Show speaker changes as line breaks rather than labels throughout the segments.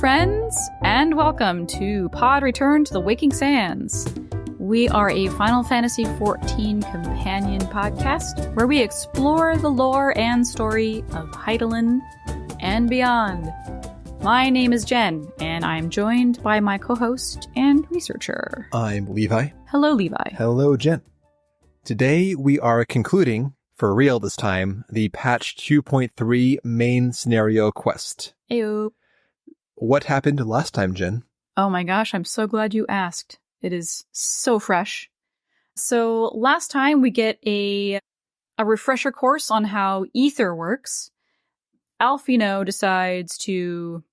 friends, and welcome to Pod Return to the Waking Sands. We are a Final Fantasy XIV companion podcast where we explore the lore and story of Hydaelyn and beyond. My name is Jen, and I'm joined by my co-host and researcher.
I'm Levi.
Hello, Levi.
Hello, Jen. Today we are concluding, for real this time, the patch 2.3 main scenario quest.
Ayo.
What happened last time, Jen?
Oh my gosh, I'm so glad you asked. It is so fresh. So last time we get a refresher course on how Ether works. Alphinaud decides to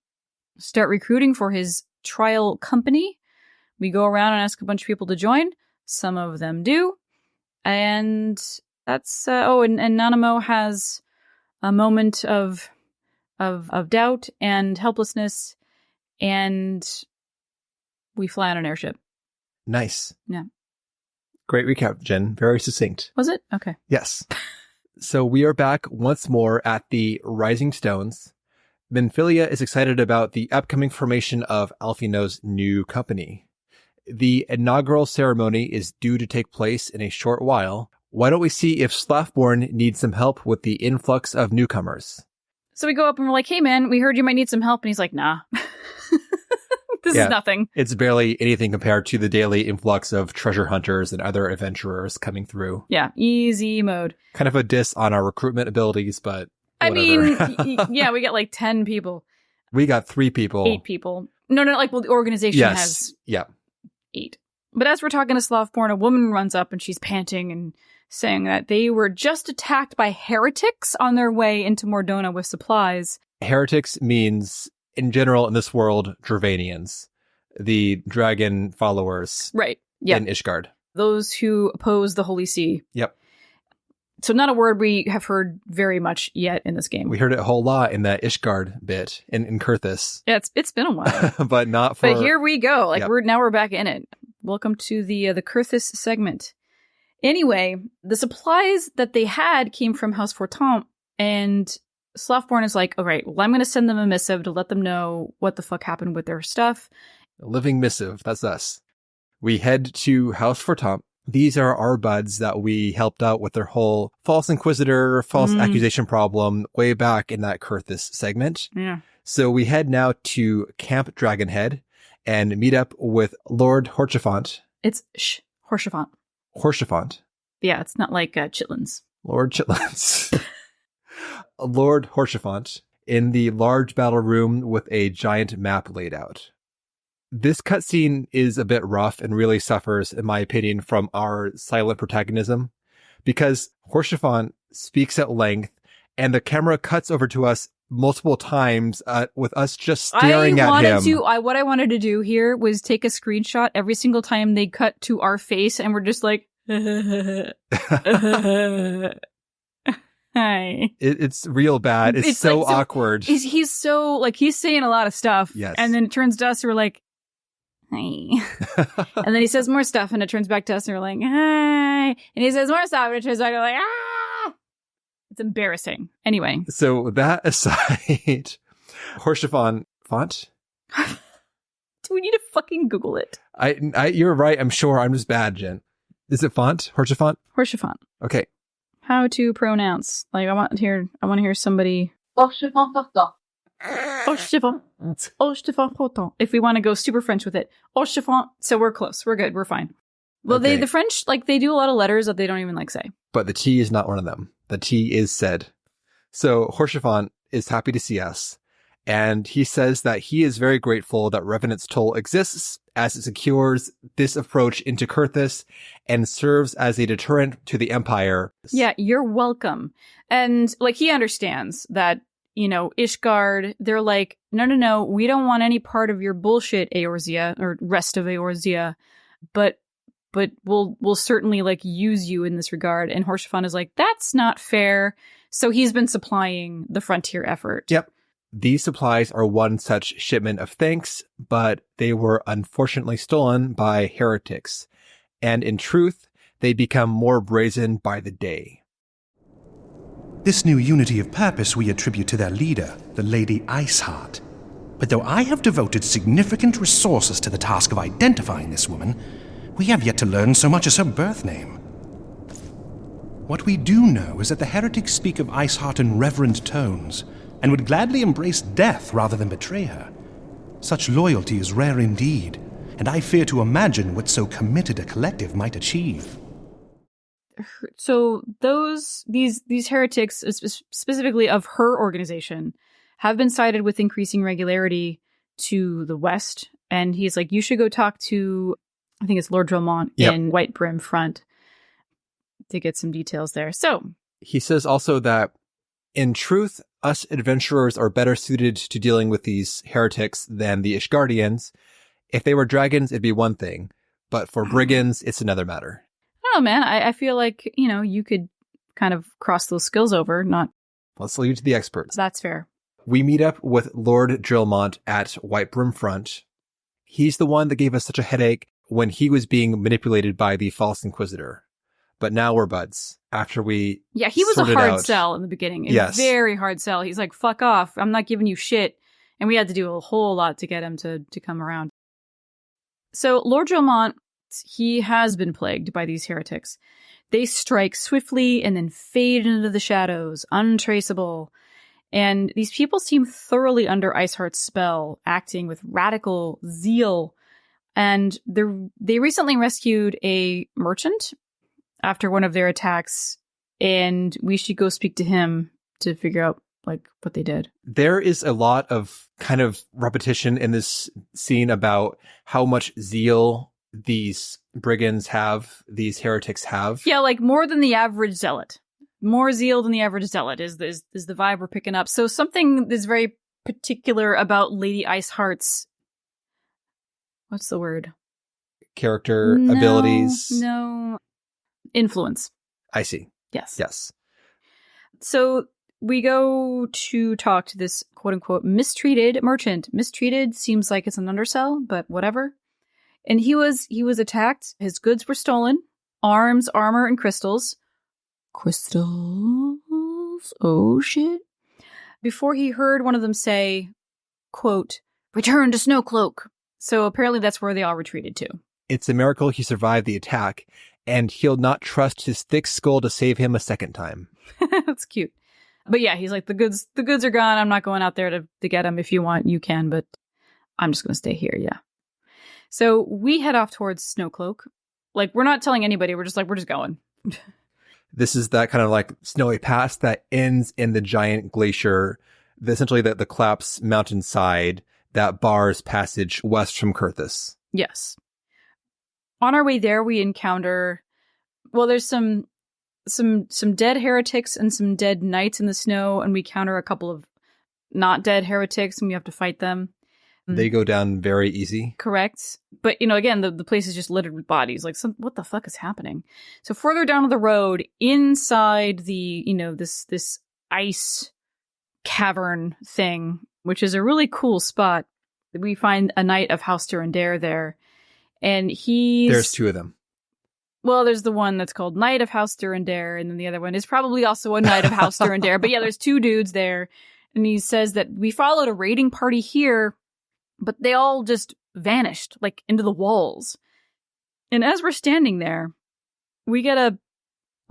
start recruiting for his trial company. We go around and ask a bunch of people to join. Some of them do. And that's, and Nanamo has a moment of doubt and helplessness, and we fly on an airship.
Nice.
Yeah.
Great recap, Jen. Very succinct.
Was it? Okay.
Yes. So we are back once more at the Rising Stones. Minfilia is excited about the upcoming formation of Alphinaud's new company. The inaugural ceremony is due to take place in a short while. Why don't we see if Slaftborn needs some help with the influx of newcomers?
So we go up and we're like, hey man, we heard you might need some help. And he's like, nah. This is nothing.
It's barely anything compared to the daily influx of treasure hunters and other adventurers coming through.
Yeah, easy mode.
Kind of a diss on our recruitment abilities, but
whatever.
I mean,
yeah, we get like 10 people.
We got 3 people.
8 people. No, the organization has 8. But as we're talking to Slaftborn, a woman runs up and she's panting and saying that they were just attacked by heretics on their way into Mordona with supplies.
Heretics means, in general, in this world, Dravanians, the dragon followers.
Right. Yeah.
In Ishgard.
Those who oppose the Holy See.
Yep.
So not a word we have heard very much yet in this game.
We heard it a whole lot in that Ishgard bit in Kurthus.
Yeah, it's been a while.
But not for...
But here we go. Like,
yep.
we're back in it. Welcome to the Kurthus segment. Anyway, the supplies that they had came from House Fortemps, and Slaftborn is like, all right, well, I'm going to send them a missive to let them know what the fuck happened with their stuff.
A living missive, that's us. We head to House Fortemps. These are our buds that we helped out with their whole false inquisitor, false accusation problem way back in that Kurthus segment.
Yeah.
So we head now to Camp Dragonhead and meet up with Lord Horchefant.
It's Horchefant.
Horchefant.
Yeah, it's not like Chitlins.
Lord Chitlins. Lord Horchefant in the large battle room with a giant map laid out. This cutscene is a bit rough and really suffers, in my opinion, from our silent protagonism, because Horchefant speaks at length and the camera cuts over to us multiple times with us just staring at him.
What I wanted to do here was take a screenshot every single time they cut to our face and we're just like, hi.
It's real bad. It's so like, awkward.
He's so, like, he's saying a lot of stuff.
Yes.
And then it turns to us and we're like, hi. And then he says more stuff and it turns back to us and we're like, hi. And he says more stuff and it turns back and we're like, ah. It's embarrassing. Anyway.
So that aside, Horchefant font?
Do we need to fucking Google it?
You're right. I'm sure. I'm just bad, Jen. Is it font? Horchefant?
Horchefant.
Okay.
How to pronounce? Like, I want to hear somebody. Horchefant. Horchefant. If we want to go super French with it. Horchefant. So we're close. We're good. We're fine. Well,
okay.
The French, like, they do a lot of letters that they don't even, like, say.
But the T is not one of them. The T is said. So Horchefant is happy to see us. And he says that he is very grateful that Revenant's Toll exists, as it secures this approach into Kurthus and serves as a deterrent to the Empire.
Yeah, you're welcome. And, like, he understands that, you know, Ishgard, they're like, no, we don't want any part of your bullshit, Eorzea, or rest of Eorzea, but we'll certainly, like, use you in this regard. And Horchefant is like, that's not fair. So he's been supplying the frontier effort.
Yep. These supplies are one such shipment of thanks, but they were unfortunately stolen by heretics. And in truth, they become more brazen by the day.
This new unity of purpose we attribute to their leader, the Lady Iceheart. But though I have devoted significant resources to the task of identifying this woman, we have yet to learn so much as her birth name. What we do know is that the heretics speak of Iceheart in reverent tones, and would gladly embrace death rather than betray her. Such loyalty is rare indeed, and I fear to imagine what so committed a collective might achieve.
So these heretics, specifically of her organization, have been cited with increasing regularity to the west. And he's like, you should go talk to, I think it's Lord Dromont in White Brim Front to get some details there. So
he says also that in truth, us adventurers are better suited to dealing with these heretics than the Ishgardians. If they were dragons, it'd be one thing, but for brigands, it's another matter.
I don't know, man. I feel like, you could kind of cross those skills over, not...
Let's leave it to the experts.
That's fair.
We meet up with Lord Drillmont at White Brim Front. He's the one that gave us such a headache when he was being manipulated by the False Inquisitor. But now we're buds. After we
he was a hard sell in the beginning.
Yes.
Very hard sell. He's like, fuck off. I'm not giving you shit. And we had to do a whole lot to get him to come around. So Lord Dromont, he has been plagued by these heretics. They strike swiftly and then fade into the shadows, untraceable. And these people seem thoroughly under Iceheart's spell, acting with radical zeal. And they recently rescued a merchant after one of their attacks, and we should go speak to him to figure out what they did.
There is a lot of kind of repetition in this scene about how much zeal these brigands have, these heretics have.
Yeah, more than the average zealot. More zeal than the average zealot is the vibe we're picking up. So something that's very particular about Lady Iceheart's, what's the word?
Character, abilities.
No. Influence.
I see.
Yes. So we go to talk to this quote-unquote mistreated merchant. Mistreated seems like it's an undersell, but whatever. And he was attacked. His goods were stolen. Arms, armor, and crystals. Crystals? Oh, shit. Before he heard one of them say, quote, return to Snowcloak. So apparently that's where they all retreated to.
It's a miracle he survived the attack, and he'll not trust his thick skull to save him a second time.
That's cute. But yeah, he's like, the goods are gone. I'm not going out there to get them. If you want, you can, but I'm just going to stay here. Yeah. So we head off towards Snowcloak. We're not telling anybody. We're just going.
This is that kind of snowy pass that ends in the giant glacier, essentially the collapsed mountainside that bars passage west from Kurthus.
Yes. On our way there, we encounter, there's some dead heretics and some dead knights in the snow, and we counter a couple of not dead heretics, and we have to fight them.
They go down very easy.
Correct. But, again, the place is just littered with bodies. What the fuck is happening? So further down the road, inside the, this ice cavern thing, which is a really cool spot, we find a knight of House Durandare there. And
there's two of them.
Well, there's the one that's called Knight of House Durandare, and then the other one is probably also a Knight of House Durandare. But yeah, there's two dudes there. And he says that we followed a raiding party here, but they all just vanished, into the walls. And as we're standing there, we get a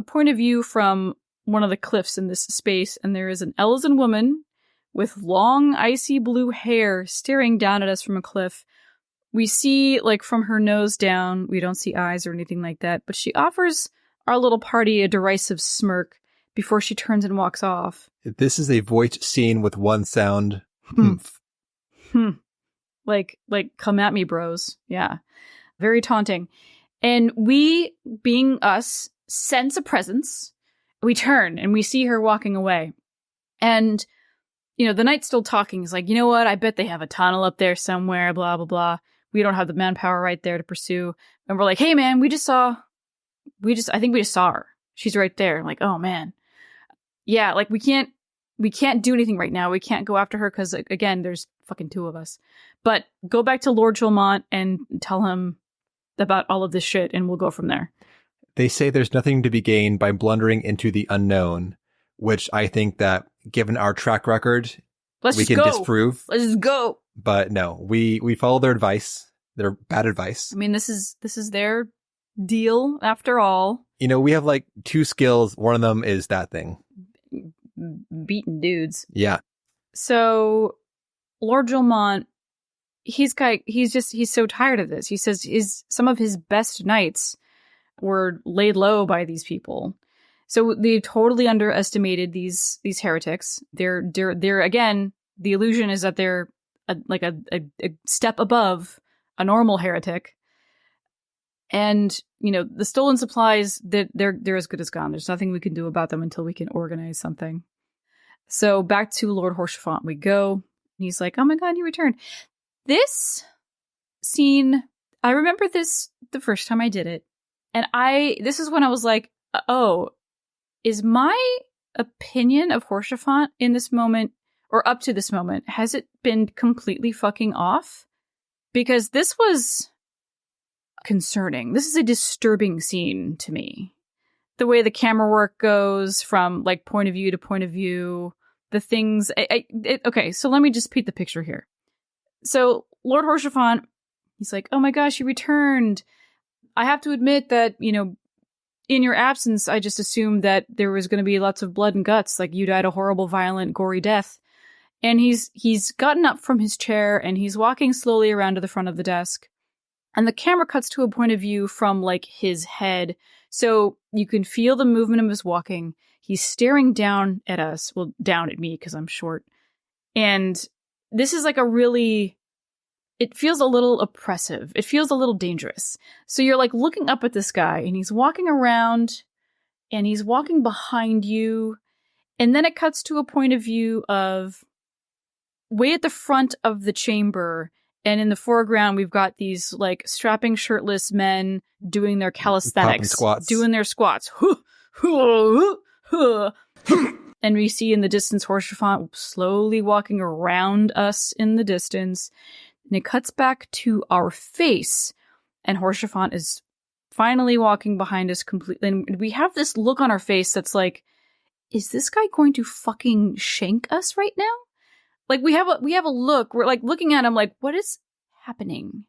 point of view from one of the cliffs in this space, and there is an Elizan woman with long, icy blue hair staring down at us from a cliff. We see, from her nose down, we don't see eyes or anything like that, but she offers our little party a derisive smirk before she turns and walks off.
This is a voiced scene with one sound.
Come at me, bros. Yeah. Very taunting. And we, being us, sense a presence. We turn and we see her walking away. And, the knight's still talking. He's like, you know what? I bet they have a tunnel up there somewhere, blah, blah, blah. We don't have the manpower right there to pursue. And we're like, hey, man, I think we just saw her. She's right there. I'm like, oh, man. Yeah, we can't do anything right now. We can't go after her because, again, there's fucking two of us. But go back to Lord Dromont and tell him about all of this shit, and we'll go from there.
They say there's nothing to be gained by blundering into the unknown, which I think that, given our track record, we can disprove.
Let's go.
But no, we follow their advice, their bad advice.
I mean, this is their deal after all.
You know, we have like 2 skills. One of them is that thing.
Beating dudes.
Yeah.
So Lord Julmont, he's so tired of this. He says some of his best knights were laid low by these people. So they totally underestimated these heretics. They're again, the illusion is that they're a step above a normal heretic. And, you know, the stolen supplies, they're as good as gone. There's nothing we can do about them until we can organize something. So back to Lord Horsefant we go. He's like, oh my god, you returned. This scene, I remember this the first time I did it. And this is when I was like, oh, is my opinion of Horsefant in this moment, or up to this moment, has it been completely fucking off? Because this was concerning. This is a disturbing scene to me. The way the camera work goes from like point of view to point of view, the things. Okay, so let me just paint the picture here. So Lord Horsefant, he's like, oh my gosh, you returned. I have to admit that, you know, in your absence, I just assumed that there was going to be lots of blood and guts, like you died a horrible, violent, gory death. And he's gotten up from his chair and he's walking slowly around to the front of the desk. And the camera cuts to a point of view from like his head. So you can feel the movement of his walking. He's staring down at us. Well, down at me because I'm short. And this is like it feels a little oppressive. It feels a little dangerous. So you're like looking up at this guy and he's walking around and he's walking behind you. And then it cuts to a point of view of way at the front of the chamber. And in the foreground, we've got these like strapping shirtless men doing their calisthenics, doing their squats. And we see in the distance Horsefant slowly walking around us in the distance. And it cuts back to our face. And Horsefant is finally walking behind us completely. And we have this look on our face that's like, is this guy going to fucking shank us right now? Like we have a look, we're like looking at him like, what is happening?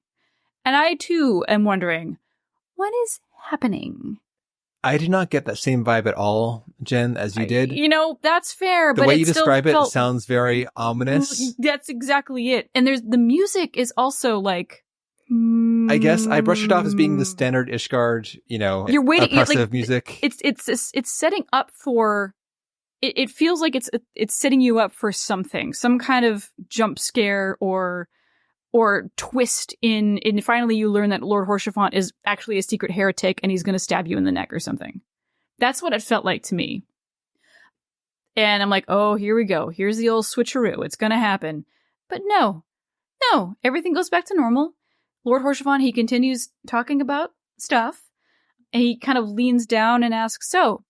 And I too am wondering, what is happening?
I did not get that same vibe at all, Jen, as you did.
You know, that's fair.
The way you describe it sounds very ominous.
That's exactly it. And the music is also like,
I guess I brushed it off as being the standard Ishgard, you know,
you're waiting,
oppressive music.
It's setting up for. It feels like it's setting you up for something, some kind of jump scare or twist in finally you learn that Lord Horsefant is actually a secret heretic and he's going to stab you in the neck or something. That's what it felt like to me. And I'm like, oh, here we go. Here's the old switcheroo. It's going to happen. But no, everything goes back to normal. Lord Horsefant, he continues talking about stuff and he kind of leans down and asks, so,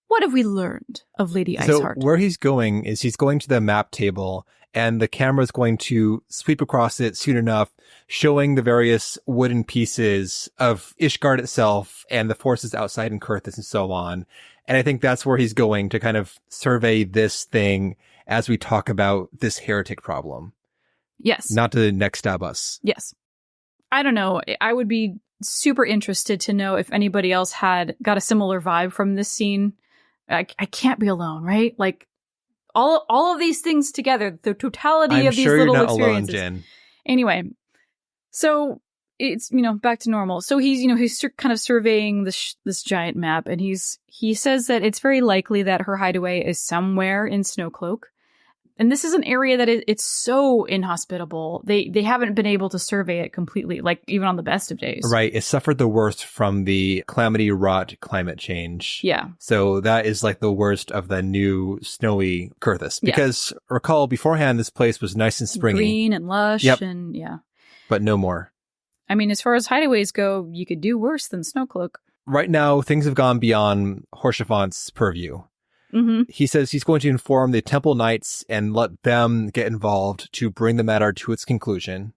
what have we learned of Lady Iceheart?
So where he's going is he's going to the map table and the camera is going to sweep across it soon enough, showing the various wooden pieces of Ishgard itself and the forces outside in Kurthus and so on. And I think that's where he's going to kind of survey this thing as we talk about this heretic problem.
Yes.
Not to next stab us.
Yes. I don't know. I would be super interested to know if anybody else had got a similar vibe from this scene. I can't be alone, right? Like all of these things together, the totality of these little experiences. Alone, Jen. Anyway, so it's, you know, back to normal. So he's kind of surveying this giant map, and he says that it's very likely that her hideaway is somewhere in Snowcloak. And this is an area that it's so inhospitable. They haven't been able to survey it completely, like even on the best of days.
Right. It suffered the worst from the calamity-wrought climate change.
Yeah.
So that is like the worst of the new snowy Kurthus. Because recall beforehand, this place was nice and springy.
Green and lush and yeah.
But no more.
I mean, as far as hideaways go, you could do worse than Snowcloak.
Right now, things have gone beyond Horsefant's purview.
Mm-hmm.
He says he's going to inform the Temple Knights and let them get involved to bring the matter to its conclusion.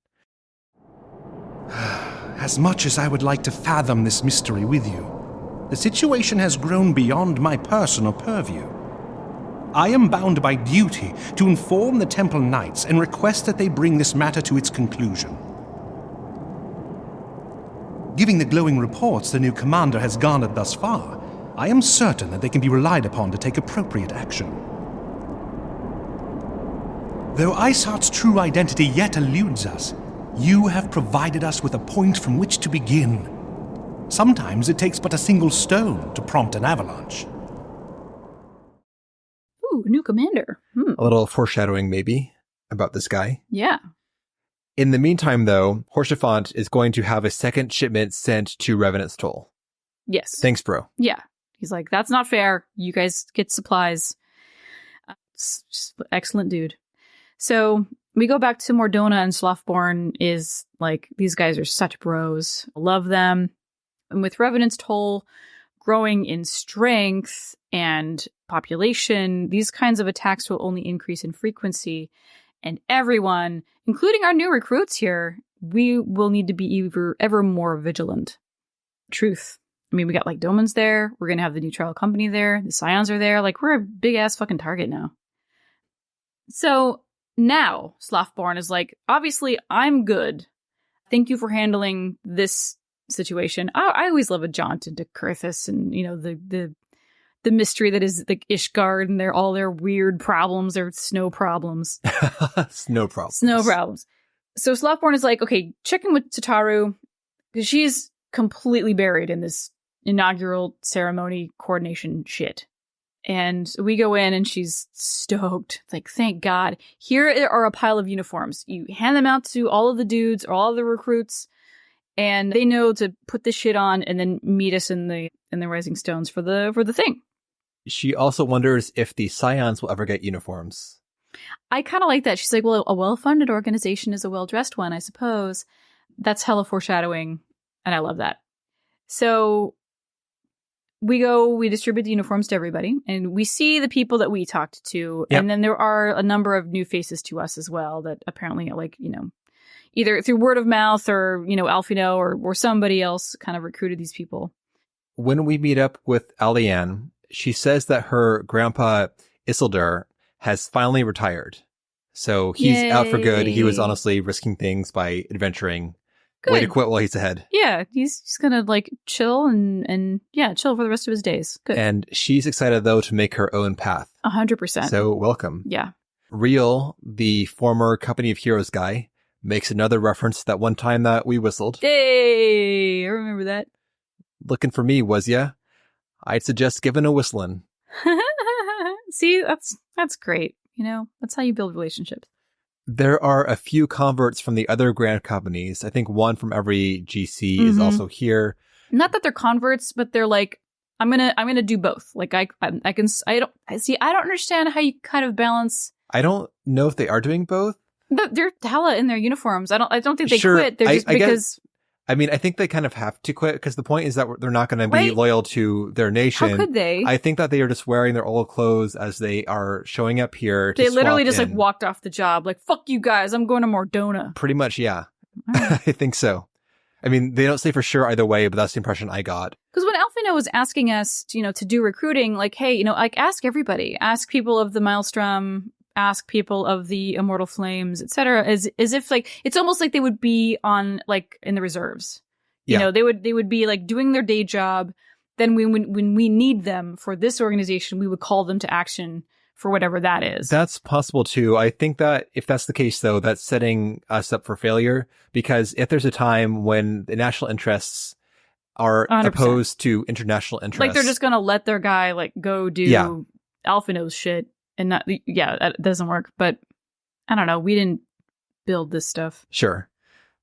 As much as I would like to fathom this mystery with you, the situation has grown beyond my personal purview. I am bound by duty to inform the Temple Knights and request that they bring this matter to its conclusion. Giving the glowing reports the new commander has garnered thus far, I am certain that they can be relied upon to take appropriate action. Though Iceheart's true identity yet eludes us, you have provided us with a point from which to begin. Sometimes it takes but a single stone to prompt an avalanche.
Ooh, new commander.
A little foreshadowing, maybe, about this guy.
Yeah.
In the meantime, though, Horsefant is going to have a second shipment sent to Revenant's Toll.
Yes.
Thanks, bro.
Yeah. He's like, that's not fair. You guys get supplies. Excellent dude. So we go back to Mordona, and Slothborn is like, these guys are such bros. Love them. And with Revenant's Toll growing in strength and population, these kinds of attacks will only increase in frequency. And everyone, including our new recruits here, we will need to be ever more vigilant. Truth. I mean, we got like Doman's there. We're going to have the new trial company there. The Scions are there. Like, we're a big ass fucking target now. So now Slothborn is like, obviously, I'm good. Thank you for handling this situation. I always love a jaunt into Kurthus and, you know, the mystery that is like Ishgard and all their weird problems, their snow problems.
Snow problems.
Snow problems. So Slothborn is like, okay, check in with Tataru, because she's completely buried in this inaugural ceremony coordination shit. And we go in and she's stoked. It's like, thank God. Here are a pile of uniforms. You hand them out to all of the dudes or all of the recruits, and they know to put this shit on and then meet us in the Rising Stones for the thing.
She also wonders if the Scions will ever get uniforms.
I kind of like that. She's like, well, a well-funded organization is a well-dressed one, I suppose. That's hella foreshadowing, and I love that. So we distribute the uniforms to everybody, and we see the people that we talked to,
Yep.
And then there are a number of new faces to us as well that apparently, like, you know, either through word of mouth or, you know, Alphinaud or somebody else kind of recruited these people.
When we meet up with Alianne, she says that her grandpa Isildur has finally retired. So he's out for good. He was honestly risking things by adventuring.
Good.
Way to quit while he's ahead.
Yeah, he's gonna like chill and chill for the rest of his days. Good.
And she's excited though to make her own path.
100%.
So welcome.
Yeah.
Real, the former Company of Heroes guy, makes another reference to that one time that we whistled.
Hey, I remember that.
Looking for me, was ya? I'd suggest giving a whistling.
See, that's great. You know, that's how you build relationships.
There are a few converts from the other grand companies. I think one from every GC is also here.
Not that they're converts, but they're like, I'm gonna do both. Like I don't understand how you kind of balance.
I don't know if they are doing both.
They're hella in their uniforms. I don't think they
Sure,
quit. They're just because.
I mean, I think they kind of have to quit because the point is that they're not going to be loyal to their nation.
How could they?
I think that they are just wearing their old clothes as they are showing up here.
They literally just like walked off the job. Like, fuck you guys. I'm going to Mordona.
Pretty much, yeah.
Right.
I think so. I mean, they don't say for sure either way, but that's the impression I got.
Because when Alphinaud was asking us, you know, to do recruiting, like, hey, you know, like ask everybody. Ask people of the Maelstrom. Ask people of the Immortal Flames, etc. As if like it's almost like they would be on like in the reserves. You know, they would be like doing their day job. Then when we need them for this organization, we would call them to action for whatever that is.
That's possible too. I think that if that's the case, though, that's setting us up for failure. Because if there's a time when the national interests are 100%. Opposed to international interests,
like they're just gonna let their guy like go do Alphinaud's shit and not, that doesn't work. But I don't know. We didn't build this stuff.
Sure.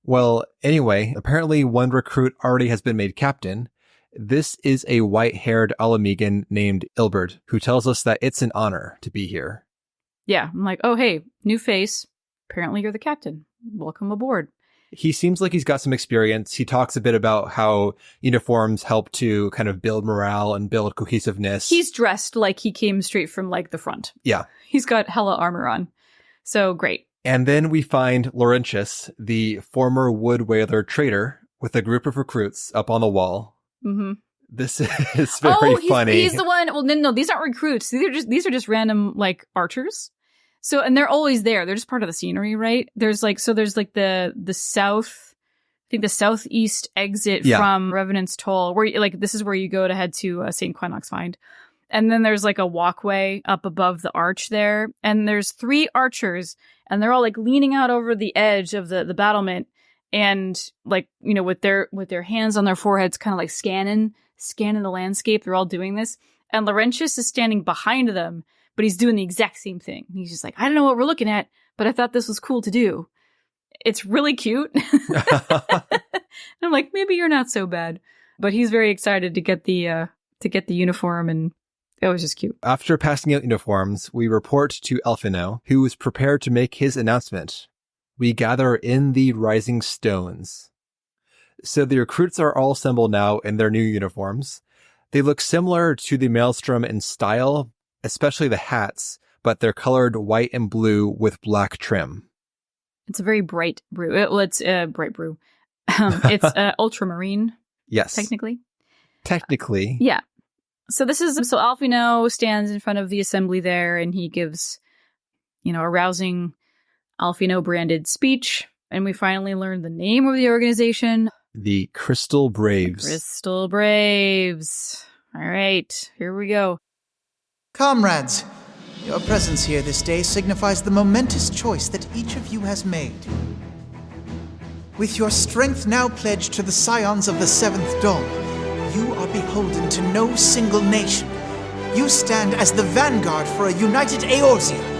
Well, anyway, apparently one recruit already has been made captain. This is a white-haired Alamegan named Ilbert, who tells us that it's an honor to be here.
Yeah, I'm like, oh, hey, new face. Apparently you're the captain. Welcome aboard.
He seems like he's got some experience. He talks a bit about how uniforms help to kind of build morale and build cohesiveness.
He's dressed like he came straight from, like, the front.
Yeah.
He's got hella armor on. So, great.
And then we find Laurentius, the former wood whaler trader, with a group of recruits up on the wall.
Mm-hmm.
This is very funny.
He's the one. Well, no, these aren't recruits. These are just random like archers. So, and they're always there. They're just part of the scenery, right? There's the south, I think the southeast exit from Revenant's Toll, where this is where you go to head to St. Quinox Find. And then there's like a walkway up above the arch there. And there's 3 archers, and they're all like leaning out over the edge of the battlement, and like, with their hands on their foreheads, kind of like scanning the landscape. They're all doing this. And Laurentius is standing behind them, but he's doing the exact same thing. He's just like, I don't know what we're looking at, but I thought this was cool to do. It's really cute. I'm like, maybe you're not so bad. But he's very excited to get the uniform, and it was just cute.
After passing out uniforms, we report to Alphinaud, who is prepared to make his announcement. We gather in the Rising Stones. So the recruits are all assembled now in their new uniforms. They look similar to the Maelstrom in style, especially the hats, but they're colored white and blue with black trim.
It's a very bright brew. It's a bright brew. It's ultramarine.
Yes. Technically.
Yeah. So Alphinaud stands in front of the assembly there, and he gives, a rousing Alphinaud branded speech. And we finally learn the name of the organization.
The Crystal Braves.
Crystal Braves. All right, here we go.
Comrades, your presence here this day signifies the momentous choice that each of you has made. With your strength now pledged to the scions of the Seventh Dawn, you are beholden to no single nation. You stand as the vanguard for a united Eorzea.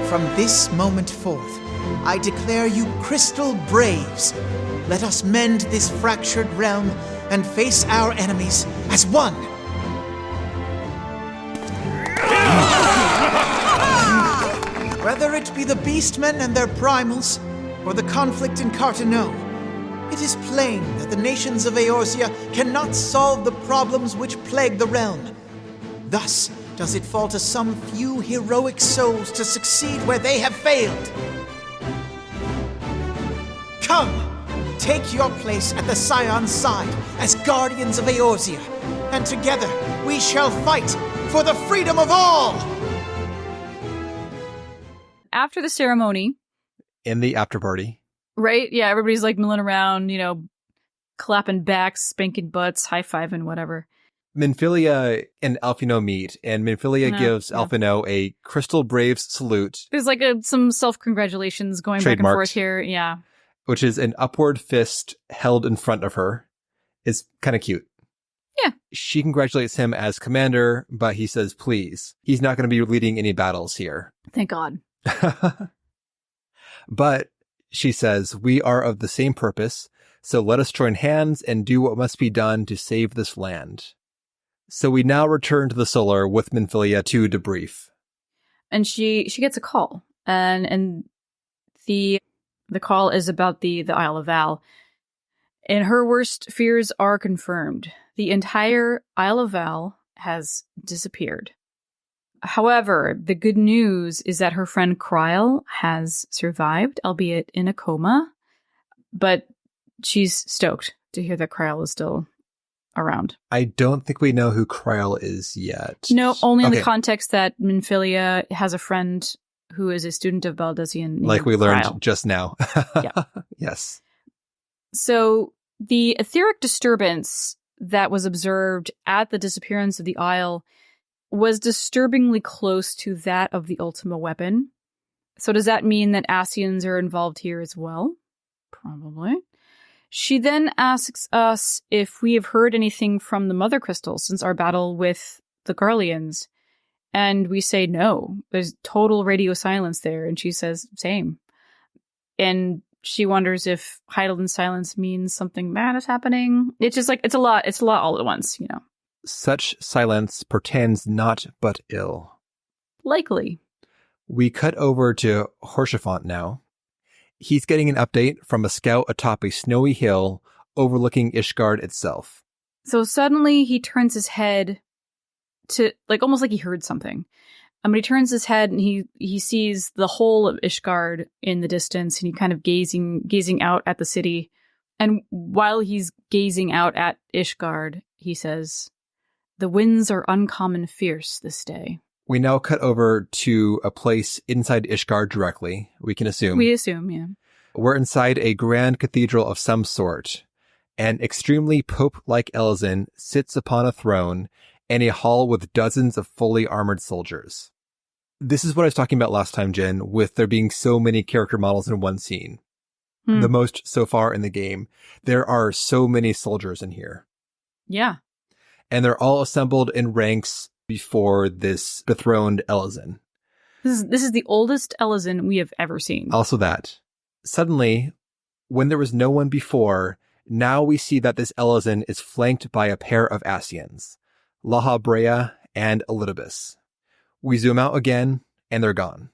From this moment forth, I declare you Crystal Braves. Let us mend this fractured realm and face our enemies as one. Whether it be the Beastmen and their primals, or the conflict in Carteneau, it is plain that the nations of Eorzea cannot solve the problems which plague the realm. Thus does it fall to some few heroic souls to succeed where they have failed. Come, take your place at the Scion's side as guardians of Eorzea, and together we shall fight for the freedom of all!
After the ceremony,
in the after party,
right? Yeah, everybody's like milling around, clapping backs, spanking butts, high-fiving, whatever.
Minfilia and Alphinaud meet, and Minfilia gives Alphinaud a Crystal Braves salute.
There's like some self-congratulations going back and forth here, yeah.
Which is an upward fist held in front of her. It's kind of cute.
Yeah.
She congratulates him as commander, but he says, please. He's not going to be leading any battles here.
Thank God.
But she says, we are of the same purpose, so let us join hands and do what must be done to save this land. So we now return to the Solar with Minfilia to debrief.
And she gets a call, and the call is about the Isle of Val. And her worst fears are confirmed. The entire Isle of Val has disappeared. However, the good news is that her friend Kryl has survived, albeit in a coma. But she's stoked to hear that Kryl is still around.
I don't think we know who Kryl is yet.
No, only in the context that Minfilia has a friend who is a student of Baldesion.
Like we learned
Kryl.
Just now.
Yeah.
Yes.
So the etheric disturbance that was observed at the disappearance of the Isle was disturbingly close to that of the Ultima weapon. So does that mean that Ascians are involved here as well? Probably. She then asks us if we have heard anything from the Mother Crystal since our battle with the Garleans. And we say no. There's total radio silence there. And she says, same. And she wonders if heightened silence means something bad is happening. It's just like, it's a lot all at once,
Such silence portends naught but ill.
Likely.
We cut over to Horsefant now. He's getting an update from a scout atop a snowy hill overlooking Ishgard itself.
So suddenly he turns his head to, almost like he heard something. But he turns his head and he sees the whole of Ishgard in the distance, and he kind of gazing out at the city. And while he's gazing out at Ishgard, he says, "The winds are uncommon fierce this day."
We now cut over to a place inside Ishgard directly, we can assume.
We assume, yeah.
We're inside a grand cathedral of some sort. An extremely pope-like Elizin sits upon a throne in a hall with dozens of fully armored soldiers. This is what I was talking about last time, Jen, with there being so many character models in one scene. The most so far in the game. There are so many soldiers in here.
Yeah.
And they're all assembled in ranks before this dethroned Elizin.
This is the oldest Elizin we have ever seen.
Also that. Suddenly, when there was no one before, now we see that this Elizin is flanked by a pair of Asians, Laha Brea and Elidibus. We zoom out again, and they're gone.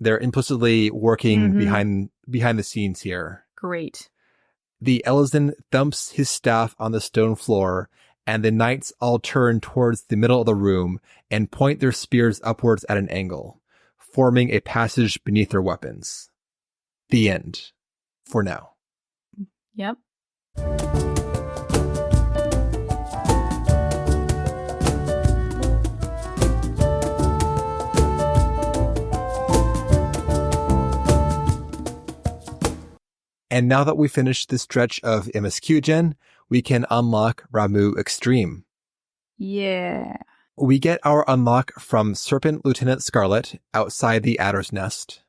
They're implicitly working behind the scenes here.
Great.
The Elizin thumps his staff on the stone floor, and the knights all turn towards the middle of the room and point their spears upwards at an angle, forming a passage beneath their weapons. The end. For now.
Yep.
And now that we finished this stretch of MSQ Gen, we can unlock Ramuh Extreme.
Yeah.
We get our unlock from Serpent Lieutenant Scarlet outside the Adder's Nest.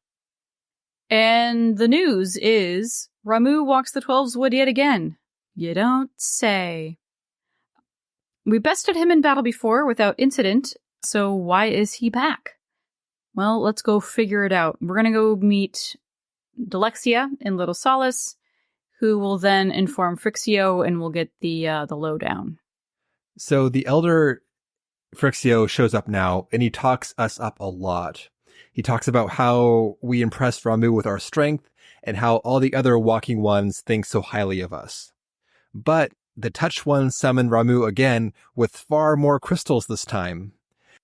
And the news is Ramuh walks the 12's wood yet again. You don't say. We bested him in battle before without incident, so why is he back? Well, let's go figure it out. We're gonna go meet Delexia in Little Solace, who will then inform Frixio, and we'll get the lowdown.
So the Elder Frixio shows up now, and he talks us up a lot. He talks about how we impressed Ramuh with our strength, and how all the other Walking Ones think so highly of us. But the Touch Ones summon Ramuh again with far more crystals this time.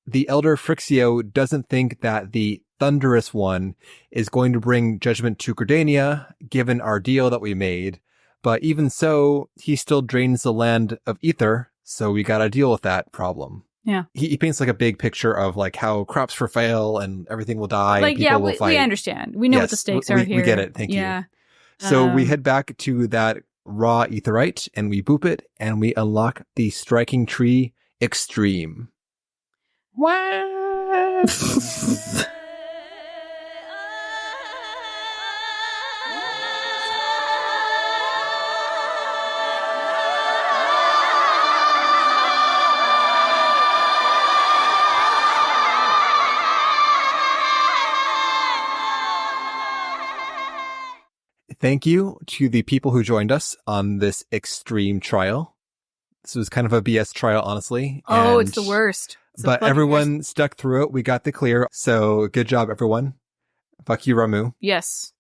The Elder Frixio doesn't think that the Thunderous One is going to bring judgment to Gridania, given our deal that we made. But even so, he still drains the land of ether, so we gotta deal with that problem.
Yeah.
He paints like a big picture of like how crops will fail and everything will die.
Like,
and people will fight.
We understand. We know what the stakes are here.
We get it. Thank you. So we head back to that raw etherite and we boop it and we unlock the striking tree Extreme. What? Thank you to the people who joined us on this extreme trial. This was kind of a BS trial, honestly.
Oh, it's the worst.
But everyone stuck through it. We got the clear. So good job, everyone. Fuck you, Ramuh.
Yes.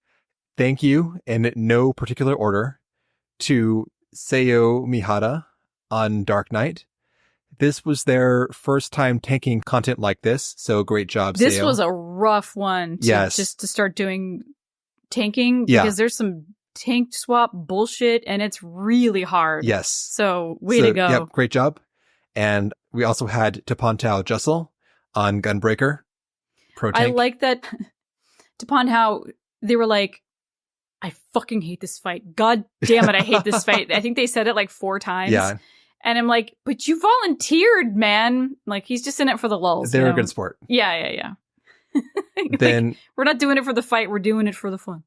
Thank you, in no particular order, to Seyo Mihara on Dark Knight. This was their first time tanking content like this. So great job, Seyo.
This was a rough one just to start doing tanking, because there's some tank swap bullshit and it's really hard.
Yes.
So way to go.
Yep, great job. And we also had Tapantao Jessel on Gunbreaker. Pro tank.
I like that Tapantao, they were like, I fucking hate this fight. God damn it, I hate this fight. I think they said it like 4 times.
Yeah.
And I'm like, but you volunteered, man. Like, he's just in it for the lulls.
They're a good sport.
Yeah.
Then
like, we're not doing it for the fight, we're doing it for the fun.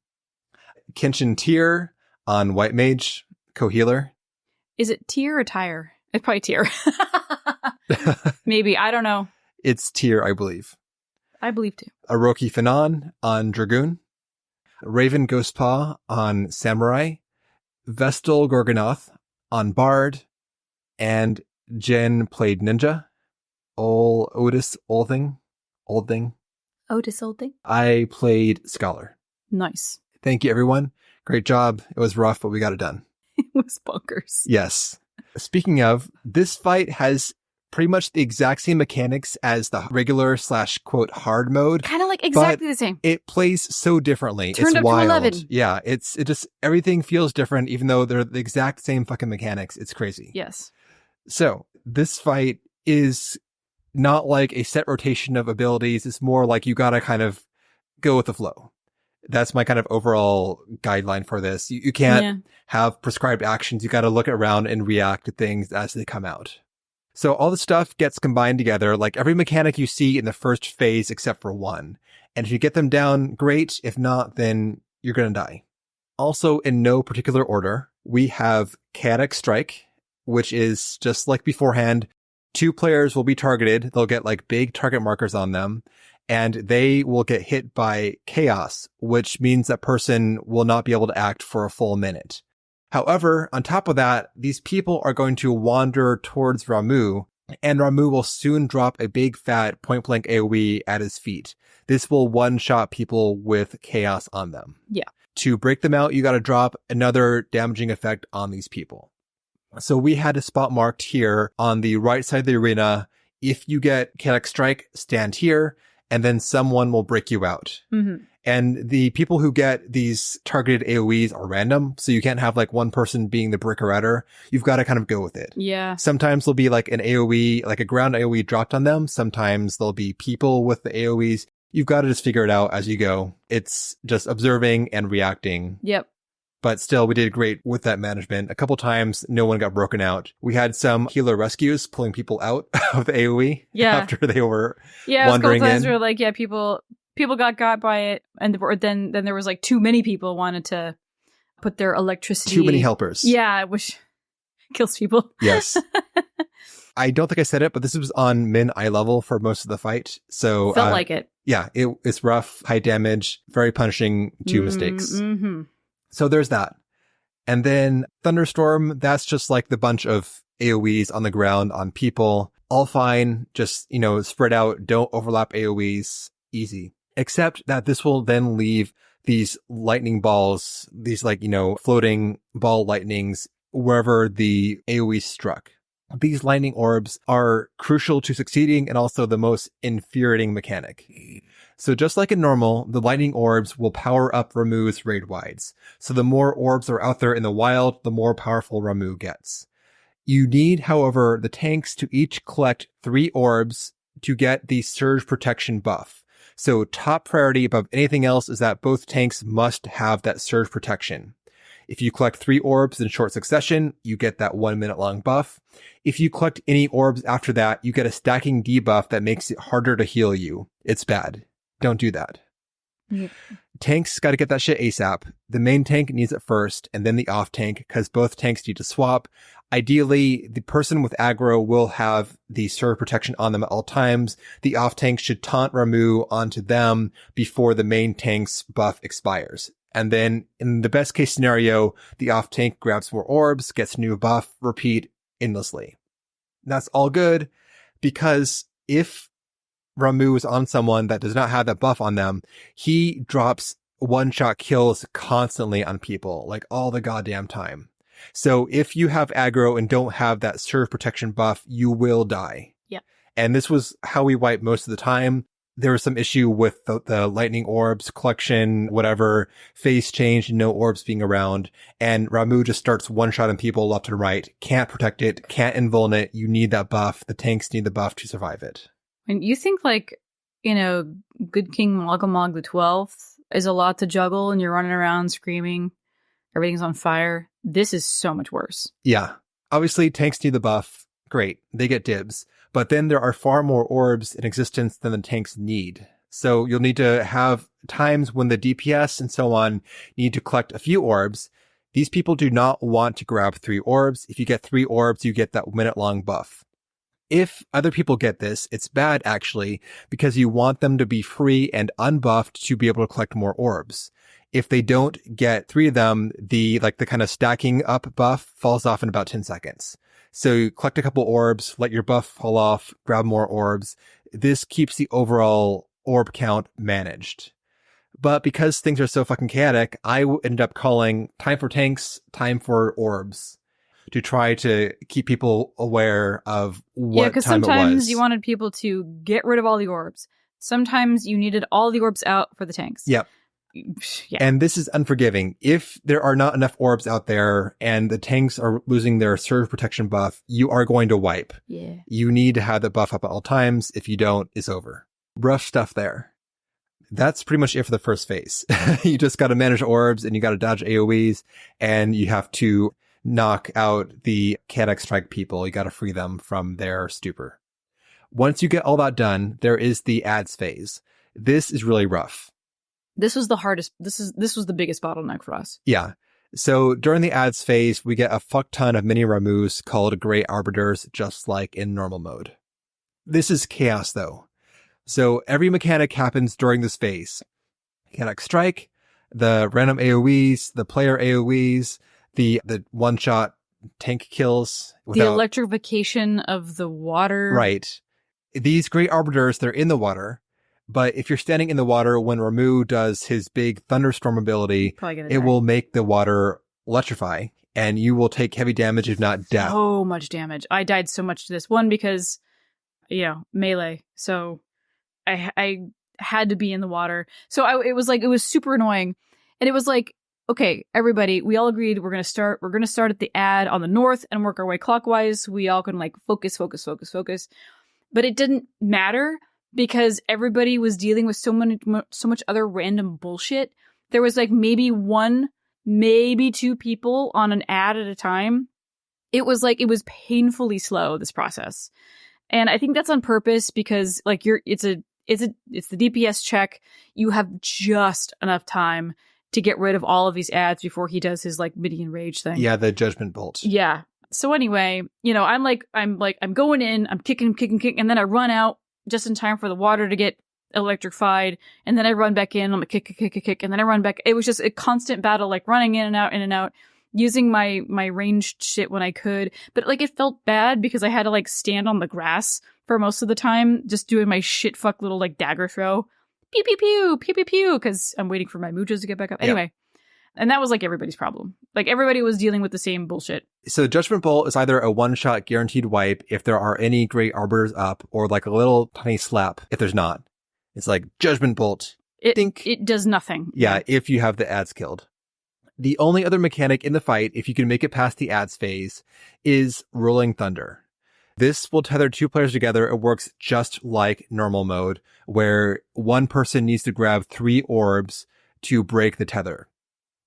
Kenshin Tyr on White Mage, co-healer.
Is it Tyr or Tyre? It's probably Tyr. Maybe, I don't know.
It's Tyr, I believe.
I believe too.
Aroki Fanon on Dragoon. Raven Ghostpaw on Samurai. Vestal Gorgonoth on Bard. And Jen played Ninja. Otis Oldthing.
Otis Oldthing.
I played Scholar.
Nice.
Thank you, everyone. Great job. It was rough, but we got it done.
It was bonkers.
Yes. Speaking of, this fight has pretty much the exact same mechanics as the regular / quote hard mode.
Kind of like exactly the same.
It plays so differently.
Turned
it's
up
wild.
to 11.
Yeah, it just everything feels different, even though they're the exact same fucking mechanics. It's crazy.
Yes.
So this fight is not like a set rotation of abilities. It's more like you gotta kind of go with the flow. That's my kind of overall guideline for this. You can't have prescribed actions. You got to look around and react to things as they come out. So all the stuff gets combined together, like every mechanic you see in the first phase except for one. And if you get them down, great. If not, then you're going to die. Also, in no particular order, we have Chaotic Strike, which is just like beforehand. 2 players will be targeted. They'll get like big target markers on them. And they will get hit by chaos, which means that person will not be able to act for a full minute. However, on top of that, these people are going to wander towards Ramuh, and Ramuh will soon drop a big fat point-blank AoE at his feet. This will one-shot people with chaos on them.
Yeah.
To break them out, you got to drop another damaging effect on these people. So we had a spot marked here on the right side of the arena. If you get Chaotic Strike, stand here. And then someone will break you out.
Mm-hmm.
And the people who get these targeted AoEs are random. So you can't have like one person being the breaker-outer. You've got to kind of go with it.
Yeah.
Sometimes there'll be like an AoE, like a ground AoE dropped on them. Sometimes there'll be people with the AoEs. You've got to just figure it out as you go. It's just observing and reacting.
Yep.
But still, we did great with that management. A couple times, no one got broken out. We had some healer rescues pulling people out of the AoE after they were wandering in.
Were like, people got by it, and then there was like too many people wanted to put their electricity.
Too many helpers.
Yeah, which kills people.
Yes. I don't think I said it, but this was on min eye level for most of the fight. So
felt like it.
Yeah, it's rough, high damage, very punishing, 2 mistakes.
Mm-hmm.
So there's that. And then Thunderstorm, that's just like the bunch of AoEs on the ground on people. All fine. Just, spread out. Don't overlap AoEs. Easy. Except that this will then leave these lightning balls, these floating ball lightnings wherever the AoE struck. These lightning orbs are crucial to succeeding and also the most infuriating mechanic. So just like in normal, the lightning orbs will power up Ramuh's raid wides. So the more orbs are out there in the wild, the more powerful Ramuh gets. You need, however, the tanks to each collect 3 orbs to get the surge protection buff. So top priority above anything else is that both tanks must have that surge protection. If you collect 3 orbs in short succession, you get that 1 minute long buff. If you collect any orbs after that, you get a stacking debuff that makes it harder to heal you. It's bad. Don't do that.
Yep.
Tanks got to get that shit ASAP. The main tank needs it first, and then the off tank, because both tanks need to swap. Ideally, the person with aggro will have the surge protection on them at all times. The off tank should taunt Ramuh onto them before the main tank's buff expires. And then, in the best case scenario, the off tank grabs more orbs, gets a new buff, repeat endlessly. That's all good, because if Ramuh is on someone that does not have that buff on them, he drops one-shot kills constantly on people, like all the goddamn time. So if you have aggro and don't have that surge protection buff, you will die.
Yeah.
And this was how we wiped most of the time. There was some issue with the lightning orbs collection, whatever, phase change, no orbs being around. And Ramuh just starts one-shotting people left and right. Can't protect it, can't invuln it. You need that buff. The tanks need the buff to survive it.
And you think Good King Malgamog the 12th is a lot to juggle and you're running around screaming, everything's on fire. This is so much worse.
Yeah. Obviously, tanks need the buff. Great. They get dibs. But then there are far more orbs in existence than the tanks need. So you'll need to have times when the DPS and so on need to collect a few orbs. These people do not want to grab 3 orbs. If you get 3 orbs, you get that minute-long buff. If other people get this, it's bad actually, because you want them to be free and unbuffed to be able to collect more orbs. If they don't get 3 of them, the kind of stacking up buff falls off in about 10 seconds. So you collect a couple orbs, let your buff fall off, grab more orbs. This keeps the overall orb count managed. But because things are so fucking chaotic, I ended up calling time for tanks, time for orbs. to try to keep people aware of what
Yeah, because
time it was.
sometimes you wanted people to get rid of all the orbs. Sometimes you needed all the orbs out for the tanks.
Yep.
Yeah.
And this is unforgiving. If there are not enough orbs out there and the tanks are losing their surge protection buff, you are going to wipe.
Yeah.
You need to have the buff up at all times. If you don't, it's over. Rough stuff there. That's pretty much it for the first phase. You just got to manage orbs and you got to dodge AoEs and you have to knock out the chaotic strike people. You got to free them from their stupor. Once you get all that done, there is the ads phase. This is really rough.
This was the hardest. This was the biggest bottleneck for us.
Yeah. So during the ads phase, we get a fuck ton of mini Ramus called Great Arbiters, just like in normal mode. This is chaos though. So every mechanic happens during this phase. Chaotic strike, the random AoEs, the player AoEs, the one-shot tank kills.
The electrification of the water.
Right. These Great Arbiters, they're in the water. But if you're standing in the water when Ramu does his big thunderstorm ability, it will make the water electrify and you will take heavy damage, if not death.
So much damage. I died so much to this one because, melee. So I had to be in the water. So it was super annoying. And it was like, okay, everybody, we all agreed we're going to start at the ad on the north and work our way clockwise. So we all can focus. But it didn't matter. Because everybody was dealing with so much other random bullshit. There was maybe one, maybe two people on an ad at a time. It was painfully slow, this process. And I think that's on purpose because it's the DPS check. You have just enough time to get rid of all of these ads before he does his minion rage thing.
Yeah, the judgment bolt.
Yeah. So anyway, I'm going in, I'm kicking, and then I run out just in time for the water to get electrified, and then I run back in, I'm kick, and then I run back. It was just a constant battle, running in and out, using my ranged shit when I could. But it felt bad because I had to stand on the grass for most of the time, just doing my shit fuck little dagger throw. Pew, pew, pew, pew, pew, pew, because I'm waiting for my mujas to get back up. Anyway. And that was everybody's problem. Everybody was dealing with the same bullshit.
So Judgment Bolt is either a one-shot guaranteed wipe if there are any Great Arbiters up, or a little tiny slap if there's not. It's Judgment Bolt.
It does nothing.
Yeah, if you have the ads killed. The only other mechanic in the fight, if you can make it past the ads phase, is Rolling Thunder. This will tether two players together. It works just like normal mode, where one person needs to grab 3 orbs to break the tether.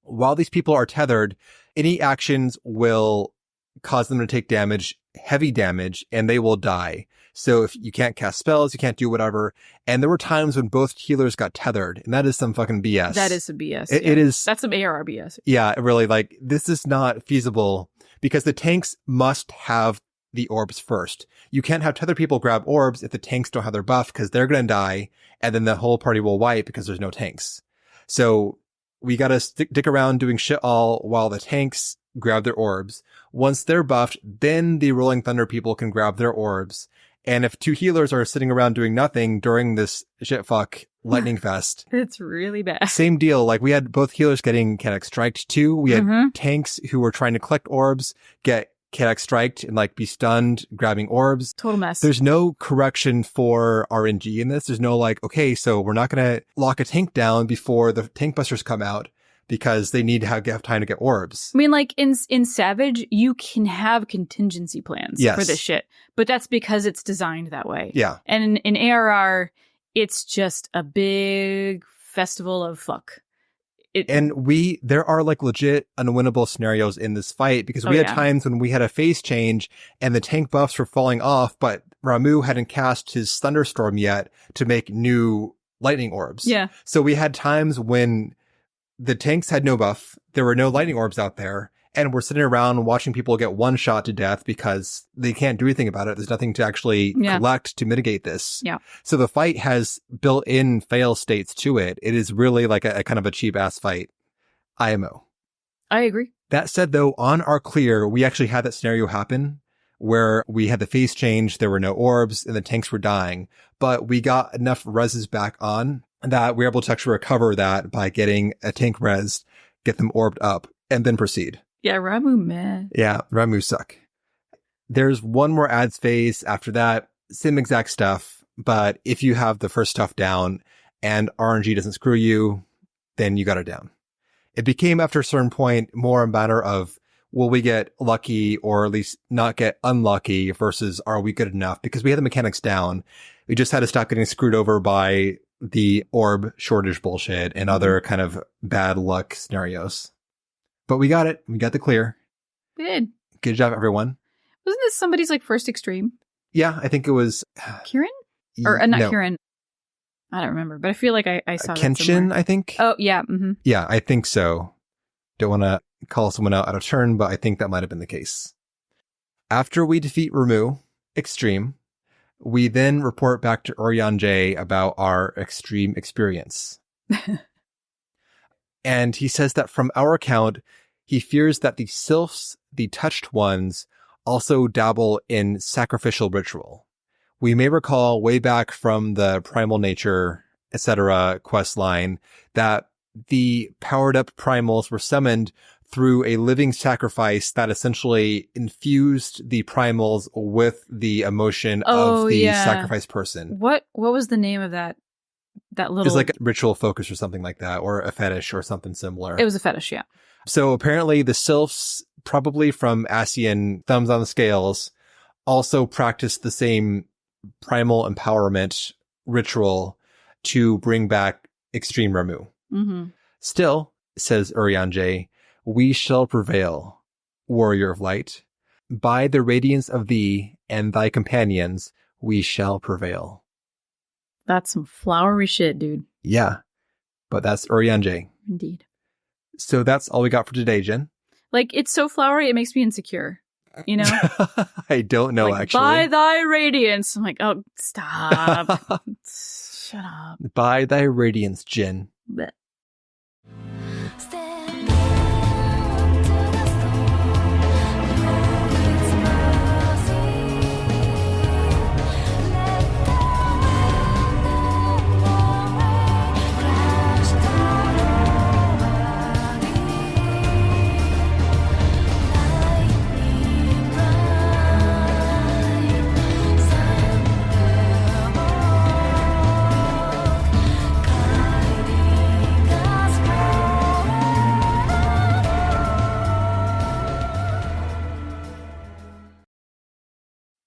While these people are tethered, any actions will cause them to take damage, heavy damage, and they will die. So if you can't cast spells, you can't do whatever. And there were times when both healers got tethered, and that is some fucking BS.
That is some BS.
It is.
That's some ARR BS.
Yeah, really, this is not feasible because the tanks must have the orbs first. You can't have tethered people grab orbs if the tanks don't have their buff because they're going to die, and then the whole party will wipe because there's no tanks. So we got to dick around doing shit all while the tanks grab their orbs. Once they're buffed, then the Rolling Thunder people can grab their orbs. And if 2 healers are sitting around doing nothing during this shitfuck lightning fest,
it's really bad.
Same deal. We had both healers getting chaotic striked too. We had tanks who were trying to collect orbs get chaotic striked and be stunned grabbing orbs.
Total mess.
There's no correction for RNG in this. There's no okay, so we're not going to lock a tank down before the tank busters come out because they need to have time to get orbs.
I mean, in Savage, you can have contingency plans for this shit, but that's because it's designed that way.
Yeah.
And in ARR, it's just a big festival of fuck.
There are legit unwinnable scenarios in this fight because we had times when we had a phase change and the tank buffs were falling off, but Ramu hadn't cast his thunderstorm yet to make new lightning orbs.
Yeah.
So we had times when the tanks had no buff, there were no lightning orbs out there, and we're sitting around watching people get one shot to death because they can't do anything about it. There's nothing to actually collect to mitigate this.
Yeah.
So the fight has built-in fail states to it. It is really a kind of a cheap-ass fight. IMO.
I agree.
That said, though, on our clear, we actually had that scenario happen where we had the phase change, there were no orbs, and the tanks were dying. But we got enough reses back on that we were able to actually recover that by getting a tank res, get them orbed up, and then proceed.
Yeah, Ramu, meh.
Yeah, Ramu suck. There's one more ads phase after that, same exact stuff, but if you have the first stuff down and RNG doesn't screw you, then you got it down. It became, after a certain point, more a matter of, will we get lucky or at least not get unlucky versus are we good enough? Because we had the mechanics down. We just had to stop getting screwed over by the orb shortage bullshit and other kind of bad luck scenarios. But we got it. We got the clear.
We did.
Good job, everyone.
Wasn't this somebody's like first extreme?
Yeah, I think it was...
Kieran? Or not
no.
Kieran. I don't remember, but I feel like I saw that
Kenshin,
somewhere.
I think.
Oh, yeah. Mm-hmm.
Yeah, I think so. Don't want to call someone out of turn, but I think that might have been the case. After we defeat Ramu, Extreme, we then report back to Urianger about our extreme experience. And he says that from our account, he fears that the sylphs, the touched ones, also dabble in sacrificial ritual. We may recall way back from the Primal Nature, etc. quest line that the powered up primals were summoned through a living sacrifice that essentially infused the primals with the emotion of the sacrificed person.
What was the name of that little...
It was like a ritual focus or something like that, or a fetish or something similar.
It was a fetish, yeah.
So apparently the sylphs, probably from Asian thumbs on the scales, also practiced the same primal empowerment ritual to bring back Extreme Ramu.
Mm-hmm.
Still, says Urianger, we shall prevail, warrior of light. By the radiance of thee and thy companions, we shall prevail.
That's some flowery shit, dude.
Yeah, but that's Urianger.
Indeed.
So that's all we got for today, Jen.
Like, it's so flowery, it makes me insecure. You know?
I don't know,
like,
actually.
by thy radiance. I'm like, oh, stop. Shut up.
By thy radiance, Jen.
Blech.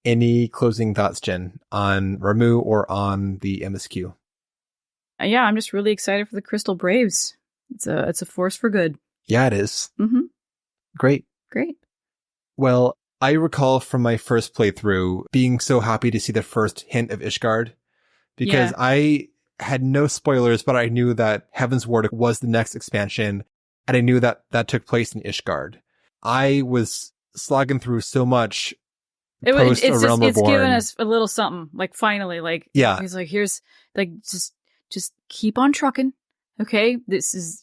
Any closing thoughts, Jen, on Ramu or on the MSQ?
Yeah, I'm just really excited for the Crystal Braves. It's a force for good.
Yeah, it is.
Mm-hmm.
Great. Well, I recall from my first playthrough being so happy to see the first hint of Ishgard, because I had no spoilers, but I knew that Heaven's Ward was the next expansion, and I knew that that took place in Ishgard. I was slogging through so much. It's
given us a little something, like, finally, like,
yeah.
He's like, here's, like, just keep on trucking. Okay.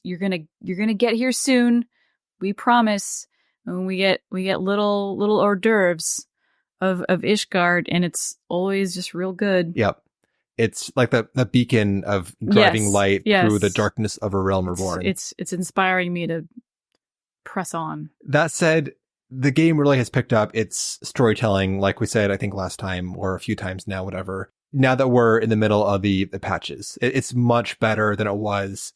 You're gonna get here soon. We promise. And we get little hors d'oeuvres of Ishgard, and it's always just real good.
Yep. It's like the beacon of driving light through the darkness of a realm reborn.
It's inspiring me to press on.
That said, the game really has picked up its storytelling, like we said, I think last time or a few times now, whatever. Now that we're in the middle of the patches, it's much better than it was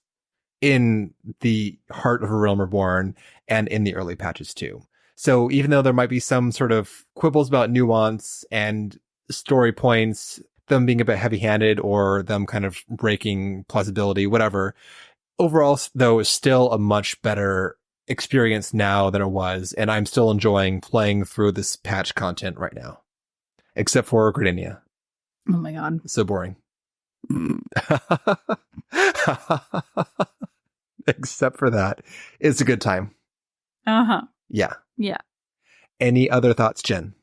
in the heart of a realm reborn and in the early patches too. So even though there might be some sort of quibbles about nuance and story points, them being a bit heavy-handed or them kind of breaking plausibility, whatever, overall, though, is still a much better experience now than it was, and I'm still enjoying playing through this patch content right now. Except for Gridania.
Oh my god.
So boring. Except for that, it's a good time.
Uh-huh.
Yeah.
Yeah.
Any other thoughts, Jen?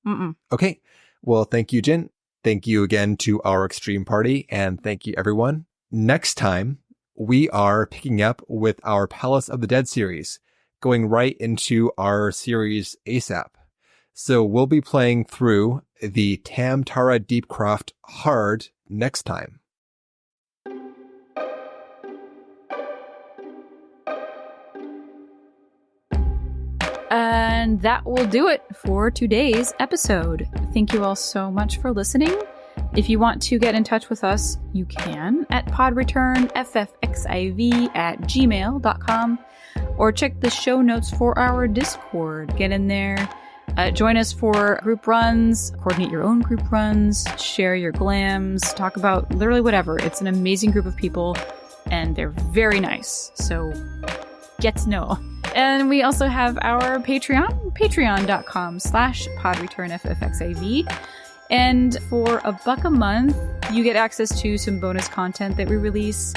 Mm-mm.
Okay. Well, thank you, Jen. Thank you again to our Extreme Party, and thank you, everyone. Next time, we are picking up with our Palace of the Dead series, going right into our series ASAP. So we'll be playing through the Tam-Tara Deepcroft hard next time.
And that will do it for today's episode. Thank you all so much for listening. If you want to get in touch with us, you can at podreturnffxiv@gmail.com, or check the show notes for our Discord. Get in there. Join us for group runs, coordinate your own group runs, share your glams, talk about literally whatever. It's an amazing group of people, and they're very nice. So get to know. And we also have our Patreon, patreon.com/podreturnffxiv. And for $1 a month, you get access to some bonus content that we release.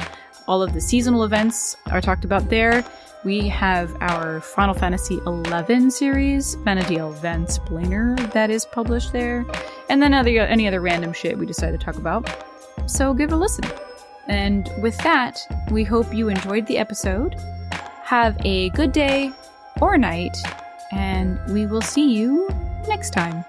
All of the seasonal events are talked about there. We have our Final Fantasy XI series, Vana'diel Vansplainer, that is published there. And then any other random shit we decide to talk about. So give it a listen. And with that, we hope you enjoyed the episode. Have a good day or night, and we will see you next time.